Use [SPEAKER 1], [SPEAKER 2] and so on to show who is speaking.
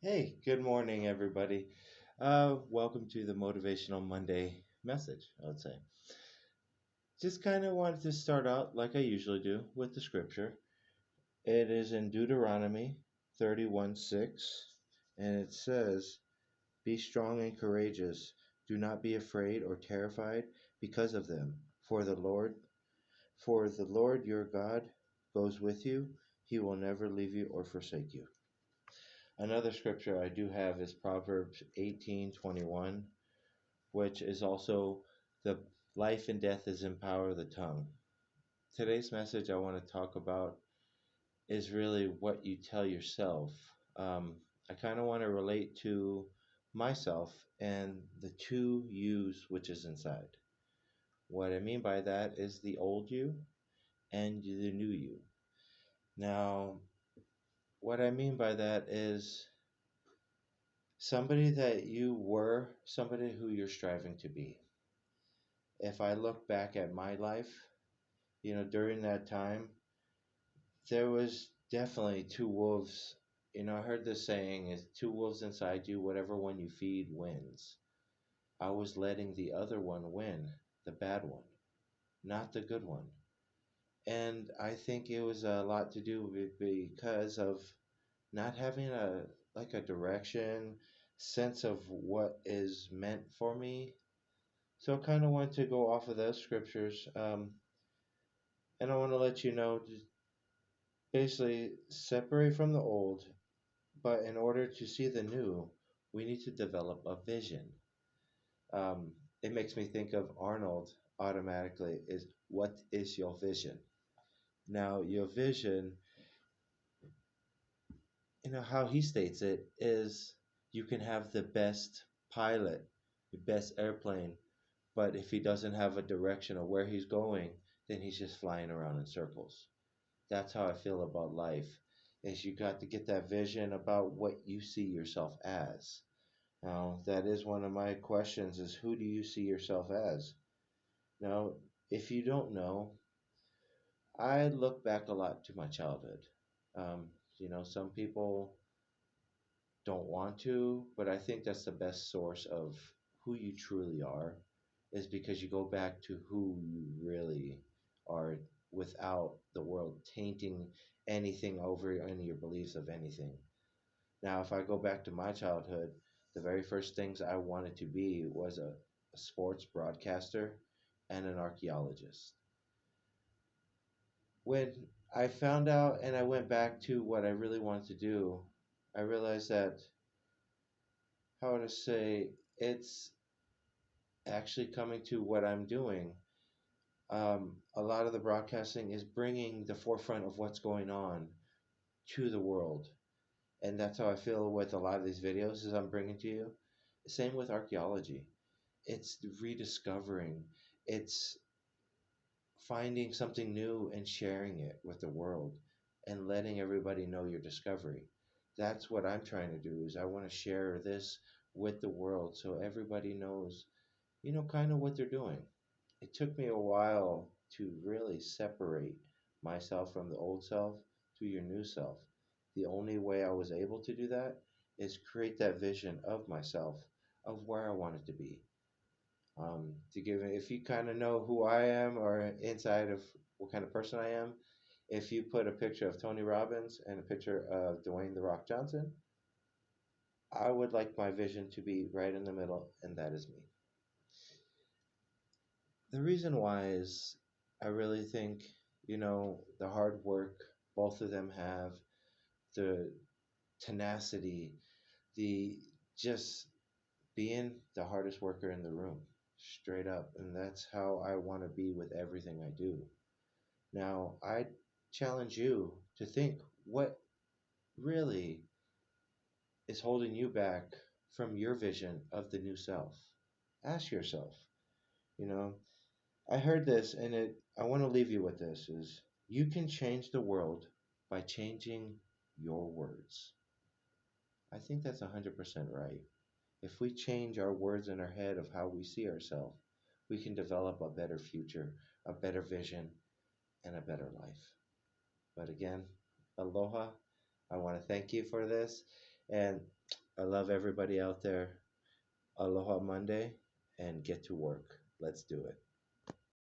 [SPEAKER 1] Hey, good morning, everybody. Welcome to the Motivational Monday message, I would say. Just kind of wanted to start out, like I usually do, with the scripture. It is in Deuteronomy 31:6, and it says, "Be strong and courageous. Do not be afraid or terrified because of them, for the Lord your God goes with you. He will never leave you or forsake you." Another scripture I do have is Proverbs 18:21, which is also the life and death is in power of the tongue. Today's message I want to talk about is really what you tell yourself. I kind of want to relate to myself and the two yous which is inside. What I mean by that is the old you and the new you. Now, what I mean by that is somebody that you were, somebody who you're striving to be. If I look back at my life, during that time, there was definitely two wolves. I heard this saying is two wolves inside you, whatever one you feed wins. I was letting the other one win, the bad one, not the good one. And I think it was a lot to do with because of not having a direction, sense of what is meant for me. So I kind of want to go off of those scriptures, and I want to let you know, just basically separate from the old, but in order to see the new, we need to develop a vision. It makes me think of Arnold automatically. Is what is your vision? Now, your vision, how he states it is you can have the best pilot, the best airplane, but if he doesn't have a direction of where he's going, then he's just flying around in circles. That's how I feel about life. Is you got to get that vision about what you see yourself as. Now, that is one of my questions is who do you see yourself as? Now, if you don't know, I look back a lot to my childhood. Some people don't want to, but I think that's the best source of who you truly are is because you go back to who you really are without the world tainting anything over any of your beliefs of anything. Now, if I go back to my childhood, the very first things I wanted to be was a sports broadcaster and an archaeologist. When I found out and I went back to what I really wanted to do, I realized that, how to say, it's actually coming to what I'm doing. A lot of the broadcasting is bringing the forefront of what's going on to the world. And that's how I feel with a lot of these videos is I'm bringing to you. Same with archaeology. It's rediscovering. It's finding something new and sharing it with the world and letting everybody know your discovery. That's what I'm trying to do is I want to share this with the world so everybody knows, kind of what they're doing. It took me a while to really separate myself from the old self to your new self. The only way I was able to do that is create that vision of myself, of where I wanted to be. To give, if you kind of know who I am or inside of what kind of person I am, if you put a picture of Tony Robbins and a picture of Dwayne The Rock Johnson, I would like my vision to be right in the middle, and that is me. The reason why is I really think, the hard work both of them have, the tenacity, the just being the hardest worker in the room, straight up. And that's how I want to be with everything I do. Now, I challenge you to think what really is holding you back from your vision of the new self. Ask yourself, you know, I heard this and I want to leave you with this is you can change the world by changing your words. I think that's 100% right. If we change our words in our head of how we see ourselves, we can develop a better future, a better vision, and a better life. But again, aloha. I want to thank you for this. And I love everybody out there. Aloha Monday and get to work. Let's do it.